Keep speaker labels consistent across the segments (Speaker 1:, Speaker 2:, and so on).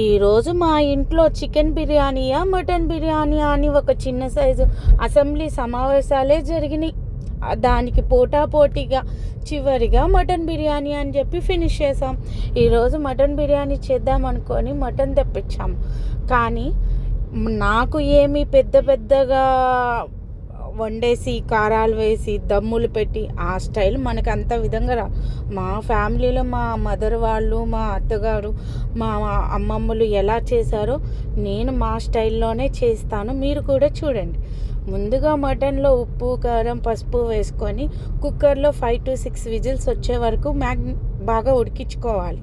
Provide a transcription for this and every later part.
Speaker 1: ఈరోజు మా ఇంట్లో చికెన్ బిర్యానీయా మటన్ బిర్యానీయా అని ఒక చిన్న సైజు అసెంబ్లీ సమావేశాలే జరిగినాయి. దానికి పోటాపోటీగా చివరిగా మటన్ బిర్యానీ అని చెప్పి ఫినిష్ చేసాం. ఈరోజు మటన్ బిర్యానీ చేద్దాం అనుకొని మటన్ తెప్పించాం. కానీ నాకు ఏమి పెద్దగా వండేసి కారాలు వేసి దమ్ములు పెట్టి ఆ స్టైల్ మనకు అంత విధంగా మా ఫ్యామిలీలో మా మదర్ వాళ్ళు, మా అత్తగారు, మా అమ్మమ్మలు ఎలా చేశారో నేను మా స్టైల్లోనే చేస్తాను. మీరు కూడా చూడండి. ముందుగా మటన్లో ఉప్పు, కారం, పసుపు వేసుకొని కుక్కర్లో 5 to 6 విజిల్స్ వచ్చే వరకు బాగా ఉడికించుకోవాలి.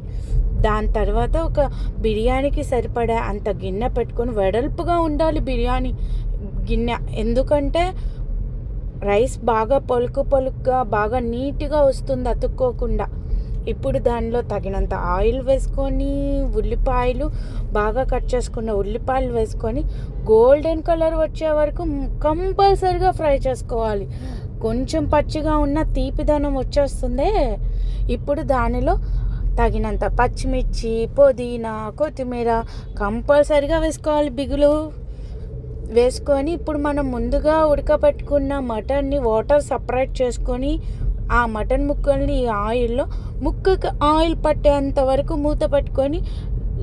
Speaker 1: దాని తర్వాత ఒక బిర్యానీకి సరిపడా అంత గిన్నె పెట్టుకొని, వెడల్పుగా ఉండాలి బిర్యానీ గిన్నె. ఎందుకంటే రైస్ బాగా పలుకుగా బాగా నీట్గా వస్తుంది అతుక్కోకుండా. ఇప్పుడు దానిలో తగినంత ఆయిల్ వేసుకొని, ఉల్లిపాయలు బాగా కట్ చేసుకున్న ఉల్లిపాయలు వేసుకొని గోల్డెన్ కలర్ వచ్చే వరకు కంపల్సరిగా ఫ్రై చేసుకోవాలి. కొంచెం పచ్చిగా ఉన్న తీపిదనం వచ్చేస్తుంది. ఇప్పుడు దానిలో తగినంత పచ్చిమిర్చి, పుదీనా, కొత్తిమీర కంపల్సరిగా వేసుకోవాలి బిగులు వేసుకొని, ఇప్పుడు మనం ముందుగా ఉడకబెట్టుకున్న మటన్ని వాటర్ సపరేట్ చేసుకొని ఆ మటన్ ముక్కల్ని ఈ ఆయిల్లో ముక్కకి ఆయిల్ పట్టేంత వరకు మూత పెట్టుకొని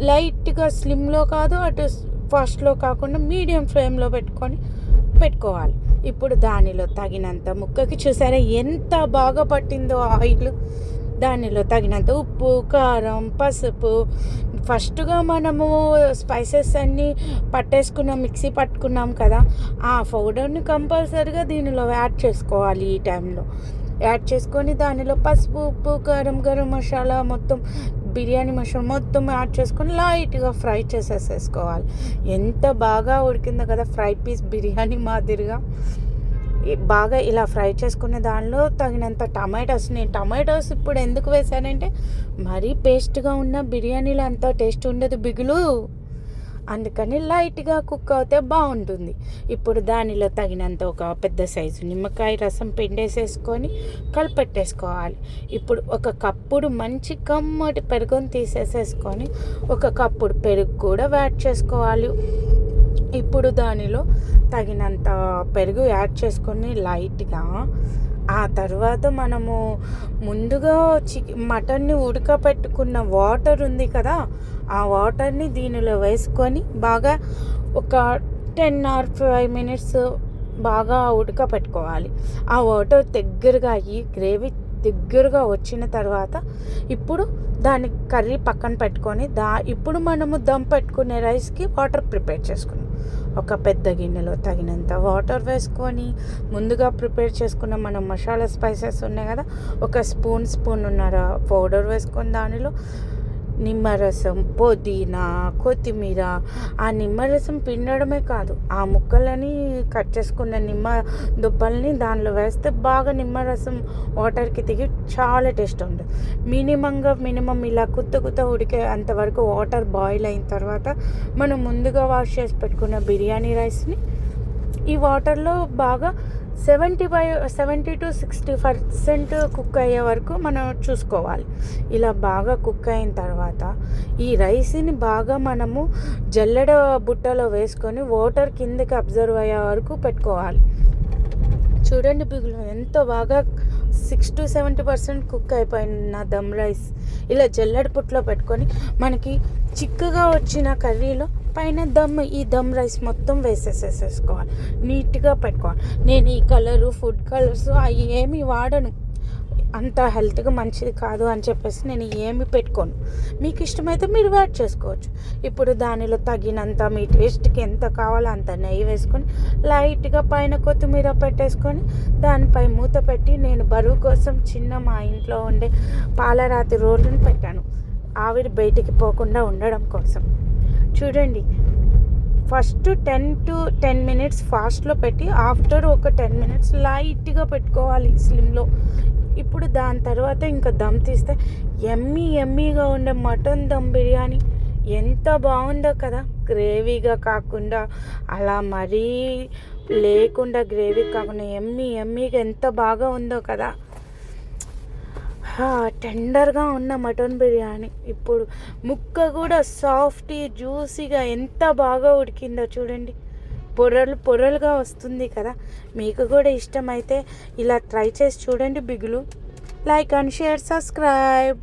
Speaker 1: లైట్గా స్లిమ్లో కాదు అటు ఫాస్ట్లో కాకుండా మీడియం ఫ్లేమ్లో పెట్టుకోవాలి. ఇప్పుడు దానిలో తగినంత ముక్కకి చూసారా ఎంత బాగా పట్టిందో ఆయిల్. దానిలో తగినంత ఉప్పు, కారం, పసుపు, ఫస్ట్గా మనము స్పైసెస్ అన్నీ మిక్సీ పట్టుకున్నాం కదా, ఆ పౌడర్ని కంపల్సరీగా దీనిలో యాడ్ చేసుకోవాలి. ఈ టైంలో యాడ్ చేసుకొని దానిలో పసుపు, ఉప్పు, కారం, గరం మసాలా మొత్తం బిర్యానీ మసాలా మొత్తం యాడ్ చేసుకొని లైట్గా ఫ్రై చేసేసుకోవాలి. ఎంత బాగా ఉడికిందో కదా, ఫ్రై పీస్ బిర్యానీ మాదిరిగా బాగా ఇలా ఫ్రై చేసుకునే దానిలో తగినంత నేను టమాటోస్ ఇప్పుడు ఎందుకు వేసానంటే మరీ పేస్ట్గా ఉన్న బిర్యానీలో అంత టేస్ట్ ఉండదు బిగులు, అందుకని లైట్గా కుక్ అవుతే బాగుంటుంది. ఇప్పుడు దానిలో తగినంత ఒక పెద్ద సైజు నిమ్మకాయ రసం పిండేసేసుకొని కలిపెట్టేసుకోవాలి. ఇప్పుడు ఒక కప్పుడు మంచి కమ్మటి పెరుగుని తీసేసేసుకొని ఒక కప్పుడు పెరుగు కూడా యాడ్ చేసుకోవాలి. ఇప్పుడు దానిలో తగినంత పెరుగు యాడ్ చేసుకొని లైట్గా, ఆ తర్వాత మనము ముందుగా మటన్ని ఉడకపెట్టుకున్న వాటర్ ఉంది కదా, ఆ వాటర్ని దీనిలో వేసుకొని బాగా ఒక 10 or 5 minutes బాగా ఉడకపెట్టుకోవాలి. ఆ వాటర్ దగ్గరగా అయ్యి గ్రేవీ దగ్గరగా వచ్చిన తర్వాత ఇప్పుడు దాని కర్రీ పక్కన పెట్టుకొని ఇప్పుడు మనము దమ్ పెట్టుకునే రైస్కి వాటర్ ప్రిపేర్ చేసుకున్నాం. ఒక పెద్ద గిన్నెలో తగినంత వాటర్ వేసుకొని ముందుగా ప్రిపేర్ చేసుకున్న మనం మసాలా స్పైసెస్ ఉన్నాయి కదా, ఒక స్పూన్నర పౌడర్ వేసుకొని దానిలో నిమ్మరసం, పుదీనా, కొత్తిమీర, ఆ నిమ్మరసం పిండడమే కాదు, ఆ ముక్కలని కట్ చేసుకున్న నిమ్మ దుప్పల్ని దానిలో వేస్తే బాగా నిమ్మరసం వాటర్కి దిగి చాలా టేస్ట్ ఉంటుంది. మినిమం ఇలా కుత్త ఉడికే అంతవరకు వాటర్ బాయిల్ అయిన తర్వాత మనం ముందుగా వాష్ చేసి పెట్టుకున్న బిర్యానీ రైస్ని ఈ వాటర్లో బాగా 70 to 60% కుక్ అయ్యే వరకు మనం చూసుకోవాలి. ఇలా బాగా కుక్ అయిన తర్వాత ఈ రైస్ని బాగా మనము జల్లెడ బుట్టలో వేసుకొని వాటర్ కిందకి అబ్జర్వ్ అయ్యే వరకు పెట్టుకోవాలి. చూడండి బిగులు ఎంత బాగా 6 to 70% కుక్ అయిపోయిన దమ్ రైస్ ఇలా జల్లెడ పుట్టలో పెట్టుకొని మనకి చిక్కగా వచ్చిన కర్రీలో పైన ఈ దమ్ రైస్ మొత్తం వేసేసేసుకోవాలి. నీట్గా పెట్టుకోవాలి. నేను ఈ ఫుడ్ కలర్స్ అవి ఏమి వాడను, అంత హెల్త్గా మంచిది కాదు అని చెప్పేసి నేను ఏమి పెట్టుకోను. మీకు ఇష్టమైతే మీరు యాడ్ చేసుకోవచ్చు. ఇప్పుడు దానిలో తగినంత మీ టేస్ట్కి ఎంత కావాలో అంత నెయ్యి వేసుకొని లైట్గా పైన కొత్తిమీర పెట్టేసుకొని దానిపై మూత పెట్టి నేను బరువు కోసం మా ఇంట్లో ఉండే పాలరాతి రోళ్ళని పెట్టాను, ఆవిరి బయటికి పోకుండా ఉండడం కోసం. చూడండి, ఫస్ట్ 10 to 10 minutes ఫాస్ట్లో పెట్టి ఆఫ్టర్ ఒక 10 minutes లైట్గా స్లిమ్లో. ఇప్పుడు దాని తర్వాత ఇంకా దమ్ తీస్తే ఎమ్మీగా ఉండే మటన్ దమ్ బిర్యానీ ఎంత బాగుందో కదా. గ్రేవీగా కాకుండా అలా మరీ లేకుండా గ్రేవీ కాకుండా ఎమ్మీగా ఎంత బాగా ఉందో కదా. టెండర్గా ఉన్న మటన్ బిర్యానీ ఇప్పుడు ముక్క కూడా సాఫ్టీ జ్యూసీగా ఎంత బాగా ఉడికిందో చూడండి. పొరలు పొరలుగా వస్తుంది కదా. మీకు కూడా ఇష్టమైతే ఇలా ట్రై చేసి చూడండి బిగులు. Like and share, subscribe.